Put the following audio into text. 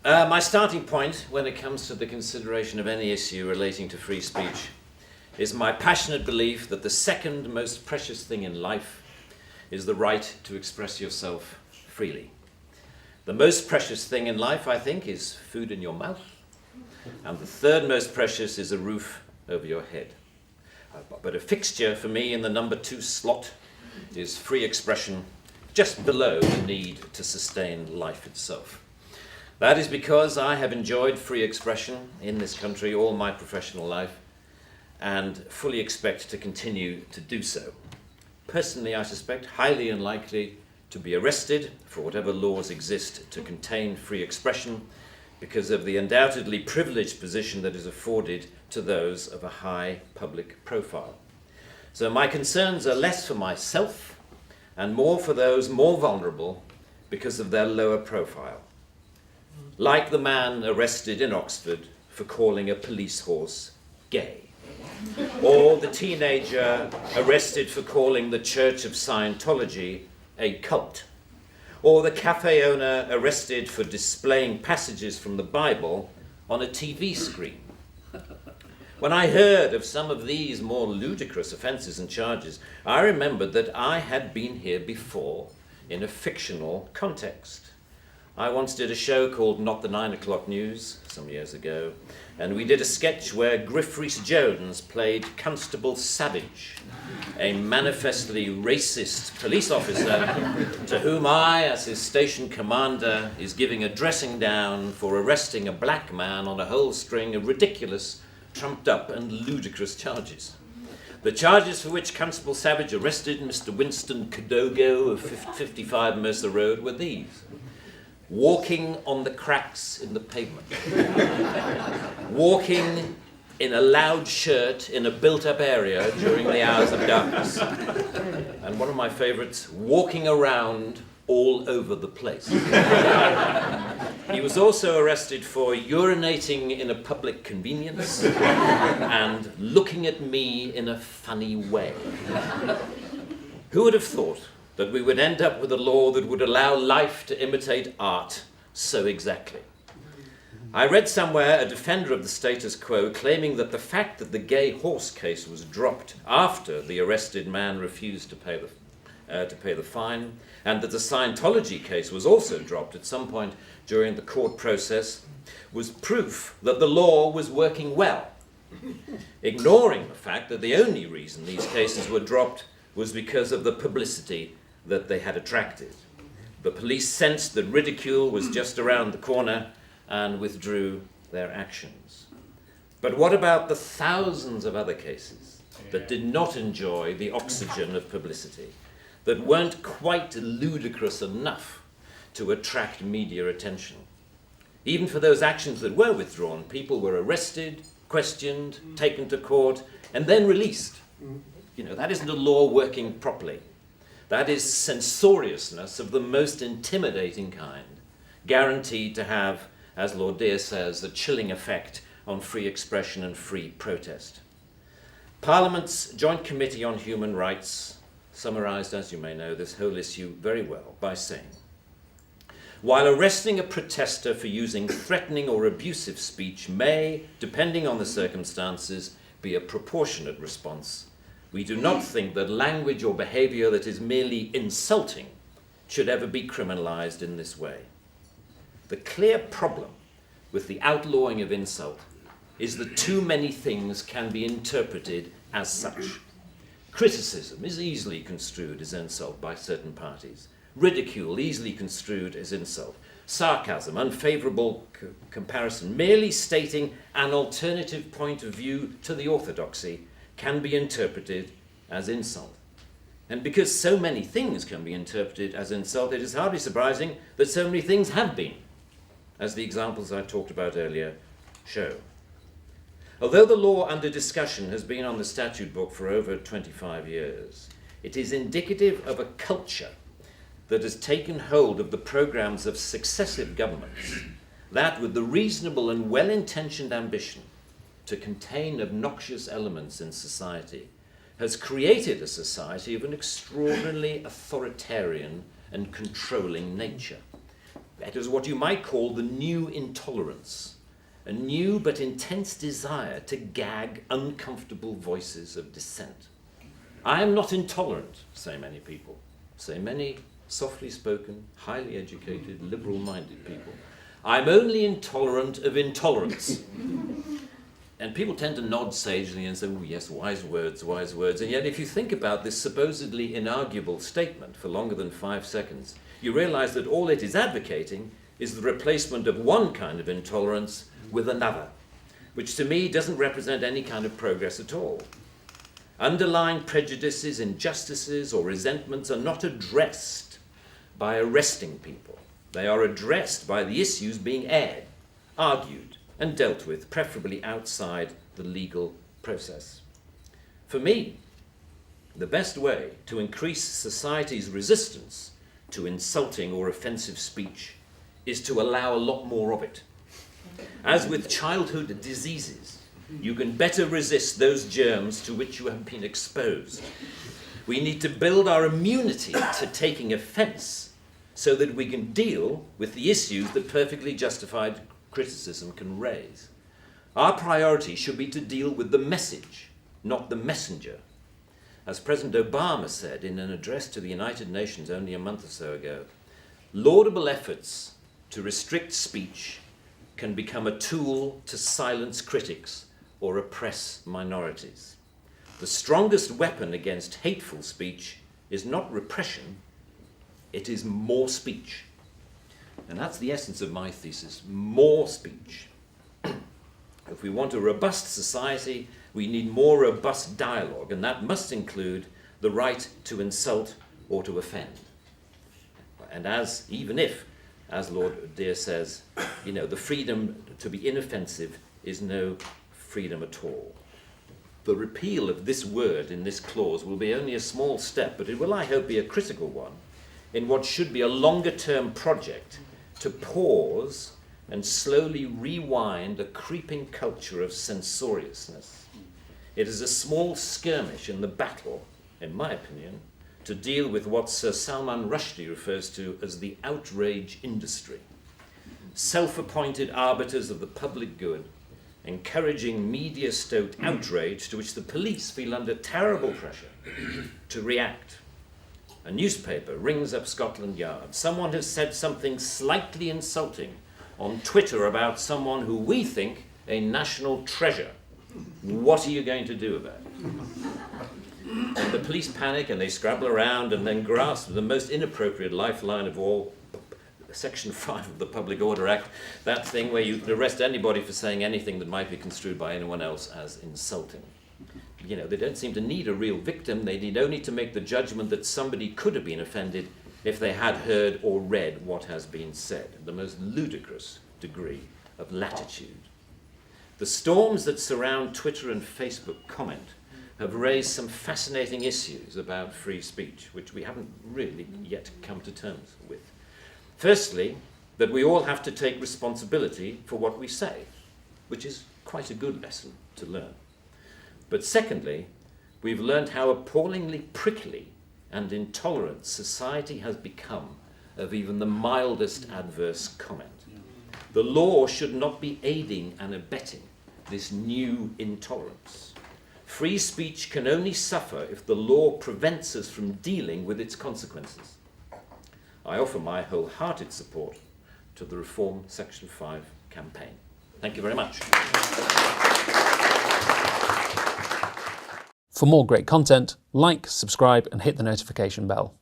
My starting point when it comes to the consideration of any issue relating to free speech is my passionate belief that the second most precious thing in life is the right to express yourself freely. The most precious thing in life, I think, is food in your mouth, and the third most precious is a roof over your head. But a fixture for me in the number 2 slot is free expression, just below the need to sustain life itself. That is because I have enjoyed free expression in this country all my professional life and fully expect to continue to do so. Personally, I suspect highly unlikely to be arrested for whatever laws exist to contain free expression because of the undoubtedly privileged position that is afforded to those of a high public profile. So my concerns are less for myself and more for those more vulnerable because of their lower profile. Like the man arrested in Oxford for calling a police horse gay, or the teenager arrested for calling the Church of Scientology a cult, or the cafe owner arrested for displaying passages from the Bible on a TV screen. When I heard of some of these more ludicrous offences and charges, I remembered that I had been here before in a fictional context. I once did a show called Not the 9 O'Clock News some years ago, and we did a sketch where Griff Rhys-Jones played Constable Savage, a manifestly racist police officer to whom I, as his station commander, is giving a dressing down for arresting a black man on a whole string of ridiculous, trumped-up and ludicrous charges. The charges for which Constable Savage arrested Mr. Winston Kadogo of 55 Mercer Road were these: walking on the cracks in the pavement, walking in a loud shirt in a built-up area during the hours of darkness, and one of my favourites, walking around all over the place. He was also arrested for urinating in a public convenience and looking at me in a funny way. Who would have thought that we would end up with a law that would allow life to imitate art so exactly? I read somewhere a defender of the status quo claiming that the fact that the gay horse case was dropped after the arrested man refused to pay the fine, and that the Scientology case was also dropped at some point during the court process, was proof that the law was working well, ignoring the fact that the only reason these cases were dropped was because of the publicity that they had attracted. The police sensed that ridicule was just around the corner and withdrew their actions. But what about the thousands of other cases that did not enjoy the oxygen of publicity, that weren't quite ludicrous enough to attract media attention? Even for those actions that were withdrawn, people were arrested, questioned, taken to court, and then released. You know, that isn't a law working properly. That is censoriousness of the most intimidating kind, guaranteed to have, as Lord Dear says, a chilling effect on free expression and free protest. Parliament's Joint Committee on Human Rights summarised, as you may know, this whole issue very well by saying, while arresting a protester for using threatening or abusive speech may, depending on the circumstances, be a proportionate response, we do not think that language or behaviour that is merely insulting should ever be criminalised in this way. The clear problem with the outlawing of insult is that too many things can be interpreted as such. Criticism is easily construed as insult by certain parties. Ridicule easily construed as insult. Sarcasm, unfavourable comparison, merely stating an alternative point of view to the orthodoxy can be interpreted as insult. And because so many things can be interpreted as insult, it is hardly surprising that so many things have been, as the examples I talked about earlier show. Although the law under discussion has been on the statute book for over 25 years, it is indicative of a culture that has taken hold of the programs of successive governments, that with the reasonable and well-intentioned ambition to contain obnoxious elements in society, has created a society of an extraordinarily authoritarian and controlling nature. It is what you might call the new intolerance, a new but intense desire to gag uncomfortable voices of dissent. I am not intolerant, say many people, say many softly spoken, highly educated, liberal-minded people. I'm only intolerant of intolerance. And people tend to nod sagely and say, oh yes, wise words, wise words. And yet if you think about this supposedly inarguable statement for longer than 5 seconds, you realize that all it is advocating is the replacement of one kind of intolerance with another, which to me doesn't represent any kind of progress at all. Underlying prejudices, injustices, or resentments are not addressed by arresting people. They are addressed by the issues being aired, argued, and dealt with, preferably outside the legal process. For me, the best way to increase society's resistance to insulting or offensive speech is to allow a lot more of it. As with childhood diseases, you can better resist those germs to which you have been exposed. We need to build our immunity to taking offense so that we can deal with the issues that perfectly justified criticism can raise. Our priority should be to deal with the message, not the messenger. As President Obama said in an address to the United Nations only a month or so ago, laudable efforts to restrict speech can become a tool to silence critics or oppress minorities. The strongest weapon against hateful speech is not repression, it is more speech. And that's the essence of my thesis, more speech. If we want a robust society, we need more robust dialogue, and that must include the right to insult or to offend. And even if, as Lord Dear says, the freedom to be inoffensive is no freedom at all. The repeal of this word in this clause will be only a small step, but it will, I hope, be a critical one in what should be a longer-term project to pause and slowly rewind a creeping culture of censoriousness. It is a small skirmish in the battle, in my opinion, to deal with what Sir Salman Rushdie refers to as the outrage industry. Self-appointed arbiters of the public good, encouraging media-stoked outrage to which the police feel under terrible pressure to react. A newspaper rings up Scotland Yard. Someone has said something slightly insulting on Twitter about someone who we think a national treasure. What are you going to do about it? And the police panic and they scrabble around and then grasp the most inappropriate lifeline of all, Section 5 of the Public Order Act, that thing where you can arrest anybody for saying anything that might be construed by anyone else as insulting. They don't seem to need a real victim. They need only to make the judgment that somebody could have been offended if they had heard or read what has been said. The most ludicrous degree of latitude. The storms that surround Twitter and Facebook comment have raised some fascinating issues about free speech, which we haven't really yet come to terms with. Firstly, that we all have to take responsibility for what we say, which is quite a good lesson to learn. But secondly, we've learned how appallingly prickly and intolerant society has become of even the mildest adverse comment. The law should not be aiding and abetting this new intolerance. Free speech can only suffer if the law prevents us from dealing with its consequences. I offer my wholehearted support to the Reform Section 5 campaign. Thank you very much. For more great content, like, subscribe and hit the notification bell.